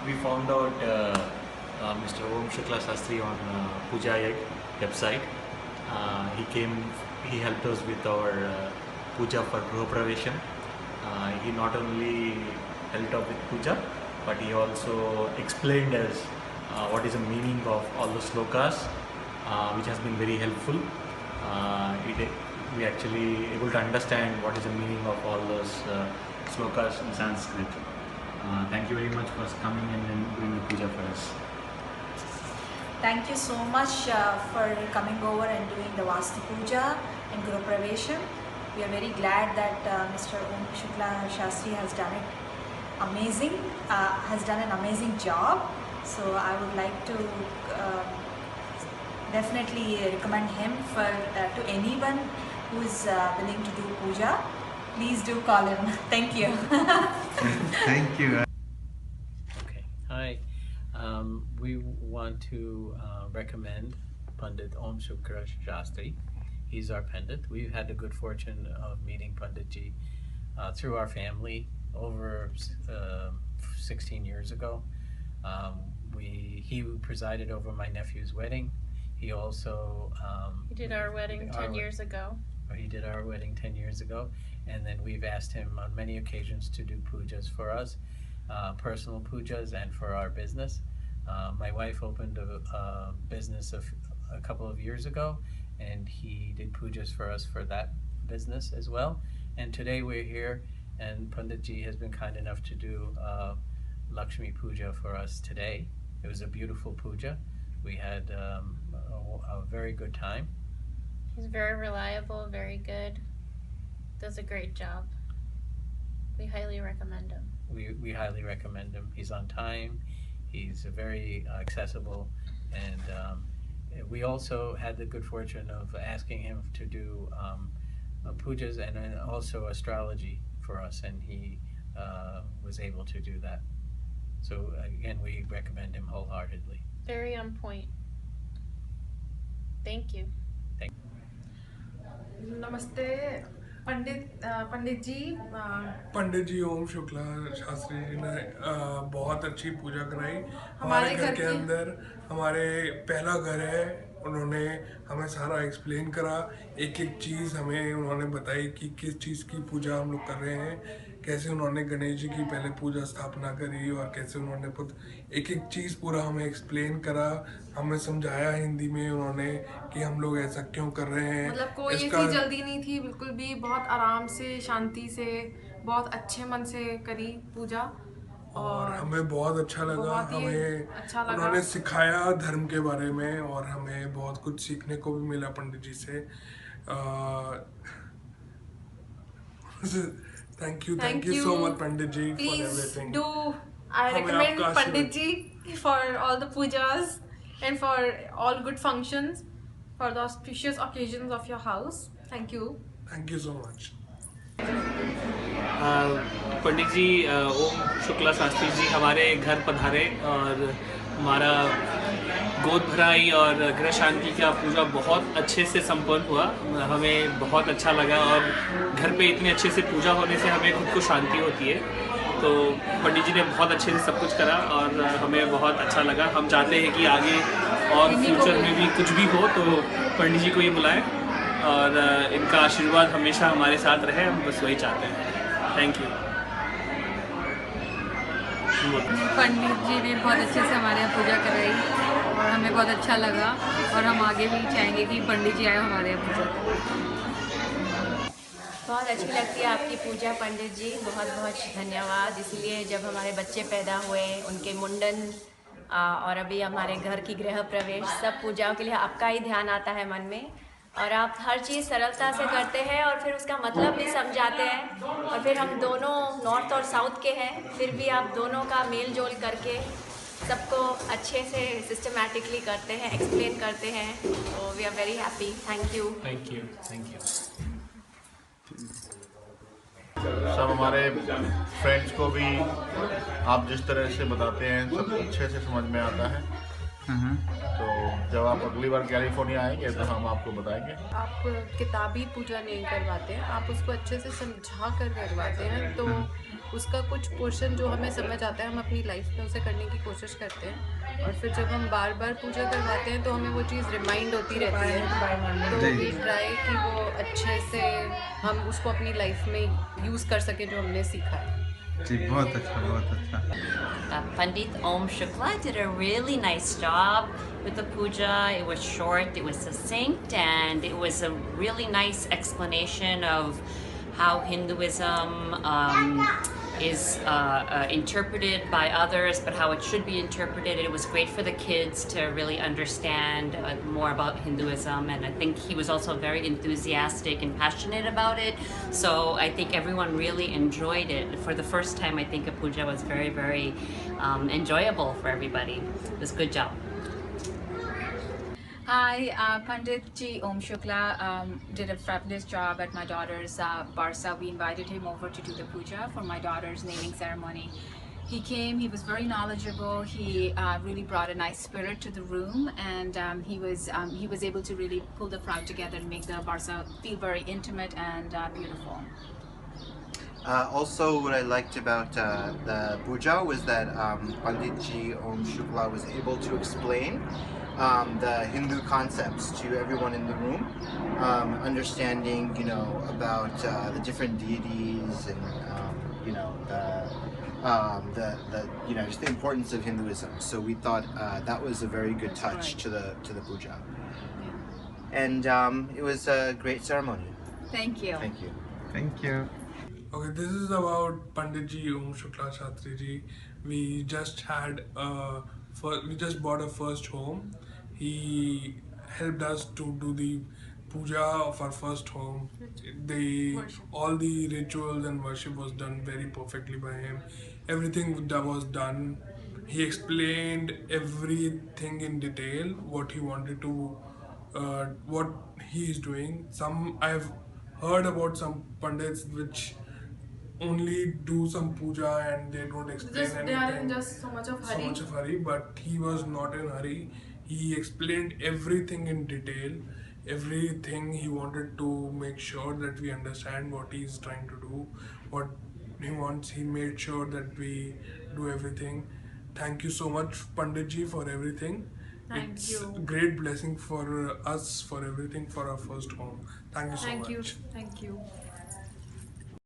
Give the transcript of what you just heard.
we found out Mr. Om Shukla Shastri on Puja Egg website. He helped us with our puja for Gruha Pravesham. He not only helped out with puja, but he also explained us what is the meaning of all the slokas, which has been very helpful. We actually able to understand what is the meaning of all those slokas in Sanskrit. Thank you very much for coming and doing the puja for us. Thank you so much for coming over and doing the Vastu Puja and Guru Pravesham. We are very glad that Mr. Om Shukla Shastri has done an amazing job. So I would like to definitely recommend him for to anyone who is willing to do puja. Please do call him. Thank you. Thank you. Okay, hi. We want to recommend Pandit Om Shukla Shastri. He's our Pandit. We've had the good fortune of meeting Panditji through our family over 16 years ago. He presided over my nephew's wedding. He also He did our wedding 10 years ago. He did our wedding 10 years ago, and then we've asked him on many occasions to do pujas for us, personal pujas, and for our business. My wife opened a business a couple of years ago, and he did pujas for us for that business as well. And today we're here, and Panditji has been kind enough to do Lakshmi Puja for us today. It was a beautiful puja. We had a very good time. He's very reliable, very good. Does a great job. We highly recommend him. We highly recommend him. He's on time. He's very accessible, and we also had the good fortune of asking him to do pujas and then also astrology for us, and he was able to do that. So again, we recommend him wholeheartedly. Very on point. Thank you. नमस्ते पंडित जी ओम शुक्ला शास्त्री जी ने बहुत अच्छी पूजा कराई हमारे घर के अंदर। हमारे पहला घर है, उन्होंने हमें सारा एक्सप्लेन करा, एक एक चीज़ हमें उन्होंने बताई कि किस चीज़ की पूजा हम लोग कर रहे हैं, कैसे उन्होंने गणेश जी की पहले पूजा स्थापना करी और कैसे उन्होंने एक एक चीज़ पूरा हमें एक्सप्लेन करा, हमें समझाया हिंदी में उन्होंने कि हम लोग ऐसा क्यों कर रहे हैं। मतलब कोई ऐसी जल्दी नहीं थी, बिल्कुल भी बहुत आराम से, शांति से, बहुत अच्छे मन से करी पूजा और हमें बहुत अच्छा लगा। हमें उन्होंने सिखाया धर्म के बारे में और हमें बहुत कुछ सीखने को भी मिला पंडित जी से। Thank you so much Pandit ji for everything. I recommend Pandit ji for all the pujas and for all good functions, for the auspicious occasions of your house. Thank you. Thank you so much. पंडित जी ओम शुक्ला शास्त्री जी हमारे घर पधारे और हमारा गोद भराई और गृह शांति का पूजा बहुत अच्छे से संपन्न हुआ। हमें बहुत अच्छा लगा और घर पे इतने अच्छे से पूजा होने से हमें खुद को शांति होती है। तो पंडित जी ने बहुत अच्छे से सब कुछ करा और हमें बहुत अच्छा लगा। हम चाहते हैं कि आगे और फ्यूचर में भी कुछ भी हो तो पंडित जी को ये बुलाएं और इनका आशीर्वाद हमेशा हमारे साथ रहे, हम बस वही चाहते हैं। Thank you. पंडित जी ने बहुत अच्छे से हमारे यहाँ पूजा कराई और हमें बहुत अच्छा लगा और हम आगे भी चाहेंगे कि पंडित जी आए हमारे यहाँ पूजा करें। बहुत अच्छी लगती है आपकी पूजा पंडित जी, बहुत बहुत धन्यवाद। इसलिए जब हमारे बच्चे पैदा हुए, उनके मुंडन और अभी हमारे घर की गृह प्रवेश, सब पूजाओं के लिए आपका ही ध्यान आता है मन में और आप हर चीज़ सरलता से करते हैं और फिर उसका मतलब भी समझाते हैं। और फिर हम दोनों नॉर्थ और साउथ के हैं, फिर भी आप दोनों का मेल जोल करके सबको अच्छे से सिस्टमैटिकली करते हैं, एक्सप्लेन करते हैं। तो we are very happy. Thank you. Thank you. Thank you. सब हमारे फ्रेंड्स को भी आप जिस तरह से बताते हैं सब अच्छे से समझ में आता है। तो जब आप अगली बार कैलिफोर्निया आएंगे तो हम आपको बताएंगे। आप किताबी पूजा नहीं करवाते हैं, आप उसको अच्छे से समझा कर करवाते हैं, तो उसका कुछ पोर्शन जो हमें समझ आता है हम अपनी लाइफ में उसे करने की कोशिश करते हैं, और फिर जब हम बार बार पूजा करवाते हैं तो हमें वो चीज़ रिमाइंड होती रहती है, तो वी ट्राई कि वो अच्छे से हम उसको अपनी लाइफ में यूज़ कर सकें जो हमने सीखा है। जी बहुत अच्छा, बहुत अच्छा। Pandit Om Shukla did a really nice job with the puja. It was short, it was succinct, and it was a really nice explanation of how Hinduism is interpreted by others, but how it should be interpreted. It was great for the kids to really understand more about Hinduism, and I think he was also very enthusiastic and passionate about it. So I think everyone really enjoyed it. For the first time, I think a puja was very, very enjoyable for everybody. It was a good job. Hi, Pandit Ji Om Shukla did a fabulous job at my daughter's Barsa. We invited him over to do the puja for my daughter's naming ceremony. He came, he was very knowledgeable, he really brought a nice spirit to the room, and he was able to really pull the crowd together and make the Barsa feel very intimate and beautiful. Also, what I liked about the puja was that Pandit Ji Om Shukla was able to explain the Hindu concepts to everyone in the room, understanding, about the different deities and, just the importance of Hinduism. So we thought that was a very good touch to the puja, and it was a great ceremony. Thank you. Thank you. Thank you. Okay, this is about Pandit Ji Om Shukla Shastri Ji. We just bought a first home. He helped us to do the puja of our first home. All the rituals and worship was done very perfectly by him. Everything that was done, he explained everything in detail, what he wanted to, what he is doing. I've heard about some pandits which only do some puja and they don't explain anything. They are in just so much of hurry. But he was not in hurry. He explained everything in detail, everything. He wanted to make sure that we understand what he is trying to do, what he wants. He made sure that we do everything. Thank you so much, Pandit Ji, for everything. Thank you. It's a great blessing for us, for everything, for our first home. Thank you so much. Thank you.